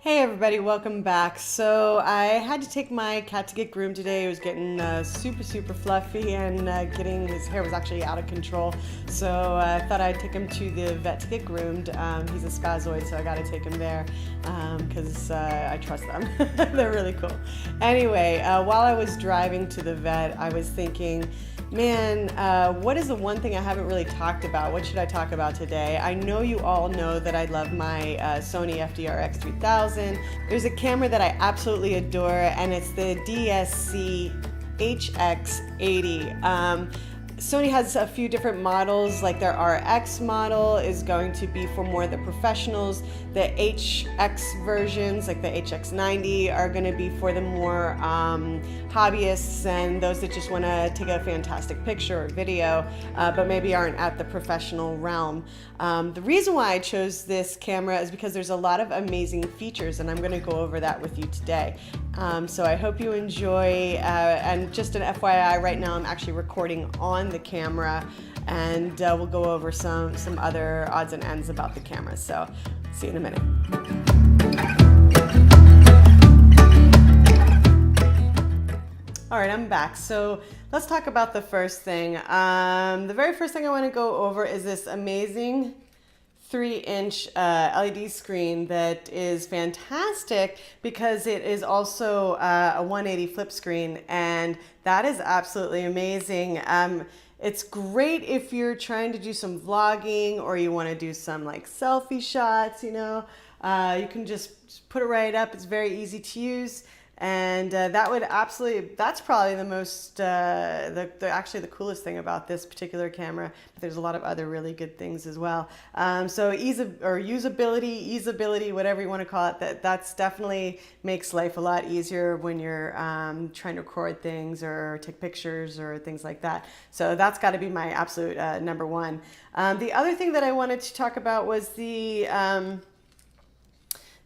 Hey everybody, welcome back. So I had to take my cat to get groomed today. He was getting super fluffy and his hair was actually out of control. So I thought I'd take him to the vet to get groomed. He's a spazoid, so I got to take him there because I trust them. They're really cool. Anyway, while I was driving to the vet, I was thinking, man, what is the one thing I haven't really talked about? What should I talk about today? I know you all know that I love my Sony FDR X3000. There's a camera that I absolutely adore, and it's the DSC HX80. Sony has a few different models, like their RX model is going to be for more of the professionals. The HX versions, like the HX90, are going to be for the more hobbyists and those that just want to take a fantastic picture or video, but maybe aren't at the professional realm. The reason why I chose this camera is because there's a lot of amazing features, and I'm going to go over that with you today. So I hope you enjoy, and just an FYI, right now I'm actually recording on the camera, and we'll go over some other odds and ends about the camera. So see you in a minute. All right, I'm back. So let's talk about the first thing. The very first thing I want to go over is this amazing 3-inch LED screen that is fantastic because it is also a 180 flip screen, and that is absolutely amazing. It's great if you're trying to do some vlogging or you want to do some like selfie shots, you know. You can just put it right up. It's very easy to use. And that would absolutely, that's probably the most, actually the coolest thing about this particular camera. But there's a lot of other really good things as well. So usability, whatever you want to call it, that's definitely makes life a lot easier when you're trying to record things or take pictures or things like that. So that's got to be my absolute number one. The other thing that I wanted to talk about was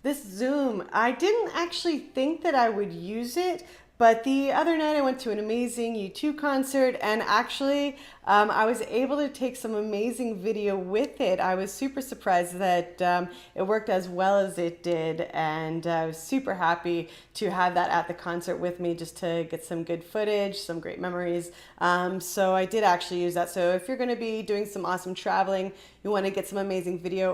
this zoom. I didn't actually think that I would use it, but the other night I went to an amazing U2 concert, and actually I was able to take some amazing video with it. I was super surprised that it worked as well as it did, and I was super happy to have that at the concert with me just to get some good footage, some great memories. So I did actually use that. So if you're going to be doing some awesome traveling, you want to get some amazing video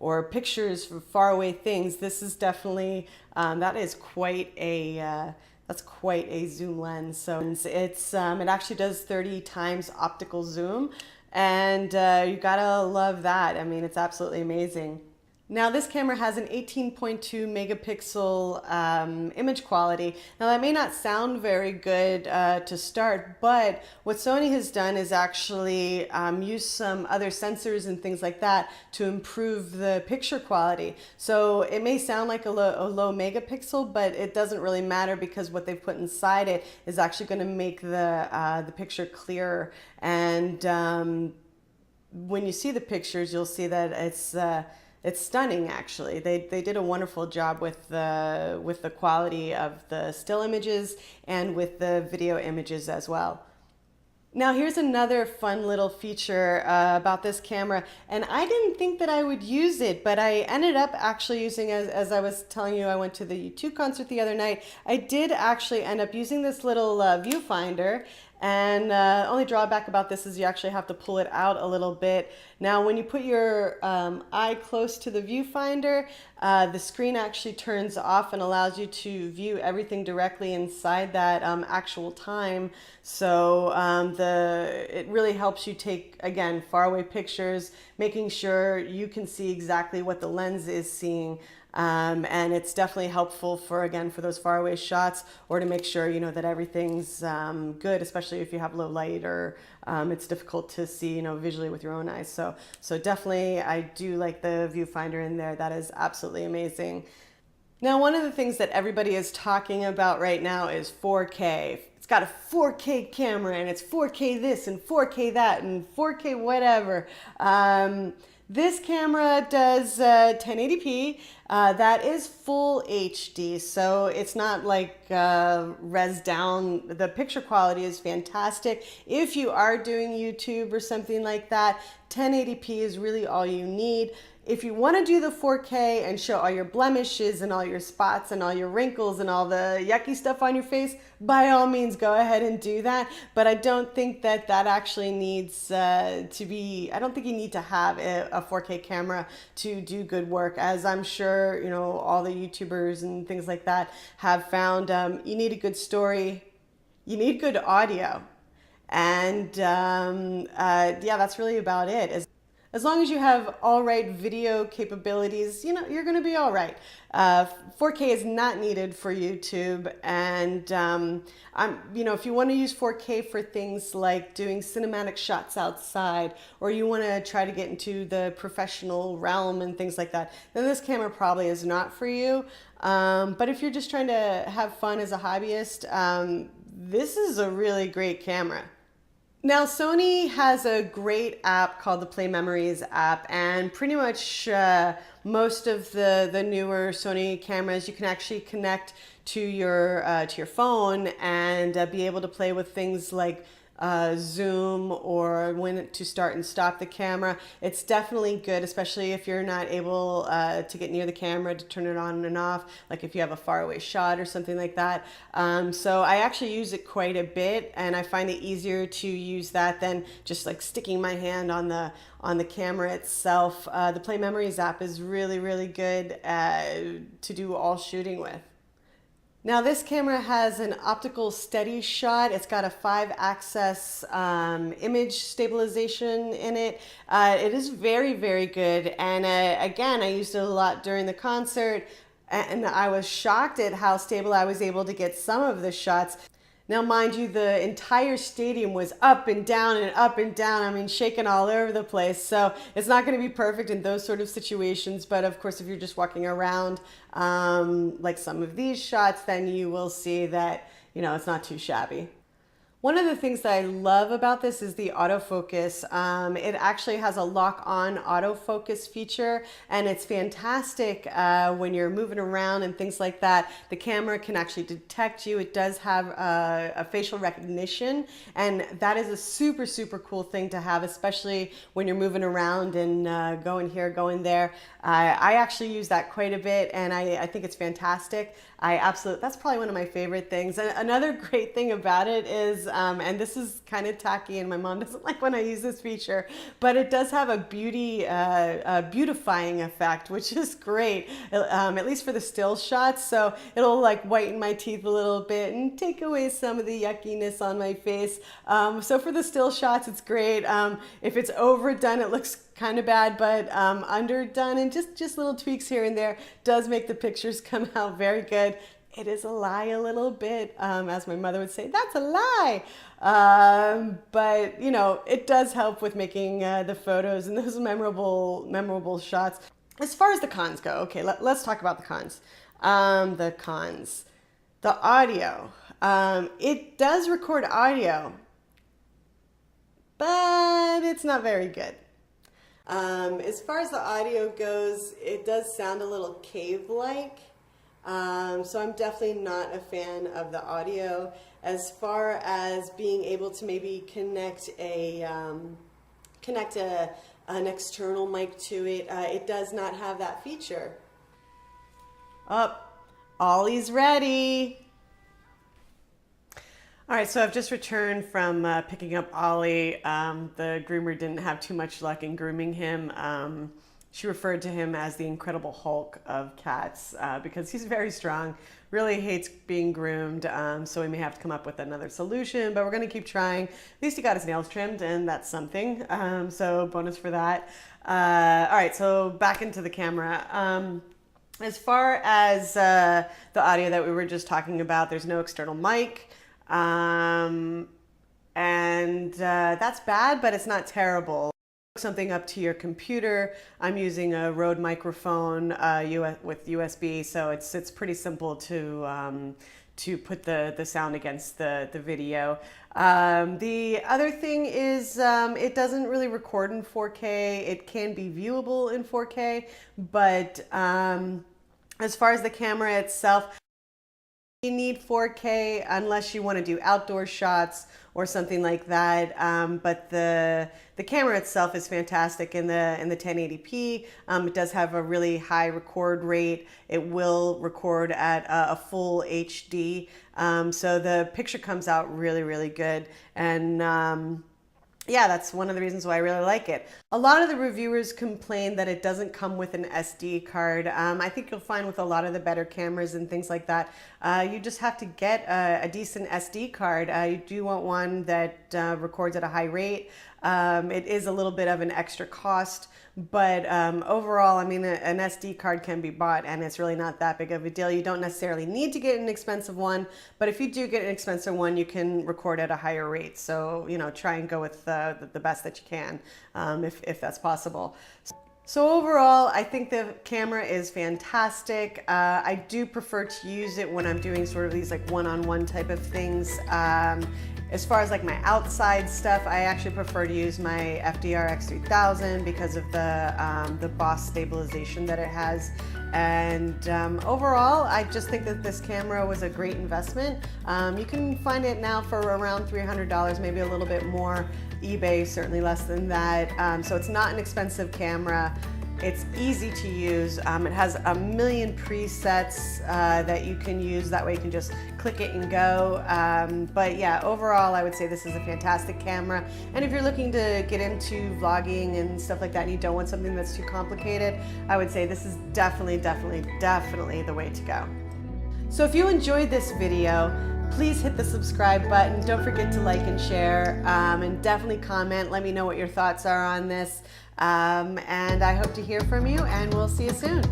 or pictures from faraway things, this is definitely, that is quite a, that's quite a zoom lens. So it actually does 30 times optical zoom, and you gotta love that. I mean, it's absolutely amazing. Now this camera has an 18.2 megapixel image quality. Now that may not sound very good to start, but what Sony has done is actually use some other sensors and things like that to improve the picture quality. So it may sound like a low megapixel, but it doesn't really matter because what they've put inside it is actually going to make the picture clearer. And when you see the pictures, you'll see that it's stunning, actually. They did a wonderful job with the quality of the still images and with the video images as well. Now here's another fun little feature about this camera, and I didn't think that I would use it, but I ended up actually using, as I was telling you, I went to the U2 concert the other night. I did actually end up using this little viewfinder. And only drawback about this is you actually have to pull it out a little bit. Now, when you put your eye close to the viewfinder, the screen actually turns off and allows you to view everything directly inside that actual time. So it really helps you take, again, faraway pictures, making sure you can see exactly what the lens is seeing. And it's definitely helpful for those faraway shots, or to make sure, you know, that everything's good, especially if you have low light or it's difficult to see, you know, visually with your own eyes. So definitely I do like the viewfinder in there. That is absolutely amazing. Now, one of the things that everybody is talking about right now is 4K. It's got a 4K camera, and it's 4K this and 4K that and 4K whatever. This camera does 1080p. That is full HD, so it's not like res down. The picture quality is fantastic. If you are doing YouTube or something like that, 1080p is really all you need. If you want to do the 4K and show all your blemishes and all your spots and all your wrinkles and all the yucky stuff on your face, by all means go ahead and do that. But I don't think that actually needs to be, I don't think you need to have a 4K camera to do good work, as I'm sure, you know, all the YouTubers and things like that have found. You need a good story, you need good audio, and yeah, that's really about it. As long as you have all right video capabilities, you know, you're going to be all right. 4K is not needed for YouTube, and you know, if you want to use 4K for things like doing cinematic shots outside, or you want to try to get into the professional realm and things like that, then this camera probably is not for you. But if you're just trying to have fun as a hobbyist, this is a really great camera. Now, Sony has a great app called the Play Memories app, and pretty much most of the newer Sony cameras, you can actually connect to your phone and be able to play with things like zoom or when to start and stop the camera. It's definitely good, especially if you're not able to get near the camera to turn it on and off, like if you have a faraway shot or something like that. So I actually use it quite a bit, and I find it easier to use that than just like sticking my hand on the camera itself. The Play Memories app is really, really good to do all shooting with. Now, this camera has an optical steady shot. It's got a 5-axis image stabilization in it. It is very, very good. And again, I used it a lot during the concert, and I was shocked at how stable I was able to get some of the shots. Now, mind you, the entire stadium was up and down and up and down. I mean, shaking all over the place. So it's not going to be perfect in those sort of situations. But of course, if you're just walking around like some of these shots, then you will see that, you know, it's not too shabby. One of the things that I love about this is the autofocus. It actually has a lock-on autofocus feature, and it's fantastic when you're moving around and things like that. The camera can actually detect you. It does have a facial recognition, and that is a super, super cool thing to have, especially when you're moving around and going here, going there. I actually use that quite a bit, and I think it's fantastic. That's probably one of my favorite things. And another great thing about it is, and this is kind of tacky and my mom doesn't like when I use this feature, but it does have a beautifying effect, which is great, at least for the still shots. So it'll like whiten my teeth a little bit and take away some of the yuckiness on my face. So for the still shots, it's great. If it's overdone, it looks kind of bad, but underdone and just little tweaks here and there does make the pictures come out very good. It is a lie a little bit, as my mother would say, that's a lie. But you know, it does help with making the photos and those memorable shots. As far as the cons go, okay, let's talk about the cons. The cons, the audio. It does record audio, but it's not very good. As far as the audio goes, it does sound a little cave-like, so I'm definitely not a fan of the audio. As far as being able to maybe connect an external mic to it, it does not have that feature. Oh, Ollie's ready. All right, so I've just returned from picking up Ollie. The groomer didn't have too much luck in grooming him. She referred to him as the Incredible Hulk of cats because he's very strong, really hates being groomed, so we may have to come up with another solution, but we're going to keep trying. At least he got his nails trimmed, and that's something, so bonus for that. All right, so back into the camera. As far as the audio that we were just talking about, there's no external mic. And that's bad, but it's not terrible. Hook something up to your computer. I'm using a Rode microphone with USB, so it's pretty simple to put the sound against the video. The other thing is it doesn't really record in 4K. It can be viewable in 4K, but as far as the camera itself, You need 4K unless you want to do outdoor shots or something like that. But the camera itself is fantastic in the 1080p. It does have a really high record rate. It will record at a full HD. So the picture comes out really, really good. And yeah, that's one of the reasons why I really like it. A lot of the reviewers complain that it doesn't come with an SD card. I think you'll find with a lot of the better cameras and things like that, you just have to get a decent SD card. You do want one that records at a high rate. It is a little bit of an extra cost, but overall, I mean, an SD card can be bought and it's really not that big of a deal. You don't necessarily need to get an expensive one, but if you do get an expensive one, you can record at a higher rate. So, you know, try and go with the best that you can, if that's possible. So overall, I think the camera is fantastic. I do prefer to use it when I'm doing sort of these like one-on-one type of things. As far as like my outside stuff, I actually prefer to use my FDR X3000 because of the Boss stabilization that it has. And overall, I just think that this camera was a great investment. You can find it now for around $300, maybe a little bit more. eBay, certainly less than that. So it's not an expensive camera. It's easy to use. It has a million presets that you can use. That way you can just click it and go. But yeah, overall, I would say this is a fantastic camera. And if you're looking to get into vlogging and stuff like that, and you don't want something that's too complicated, I would say this is definitely the way to go. So if you enjoyed this video, please hit the subscribe button. Don't forget to like and share, and definitely comment. Let me know what your thoughts are on this. And I hope to hear from you, and we'll see you soon.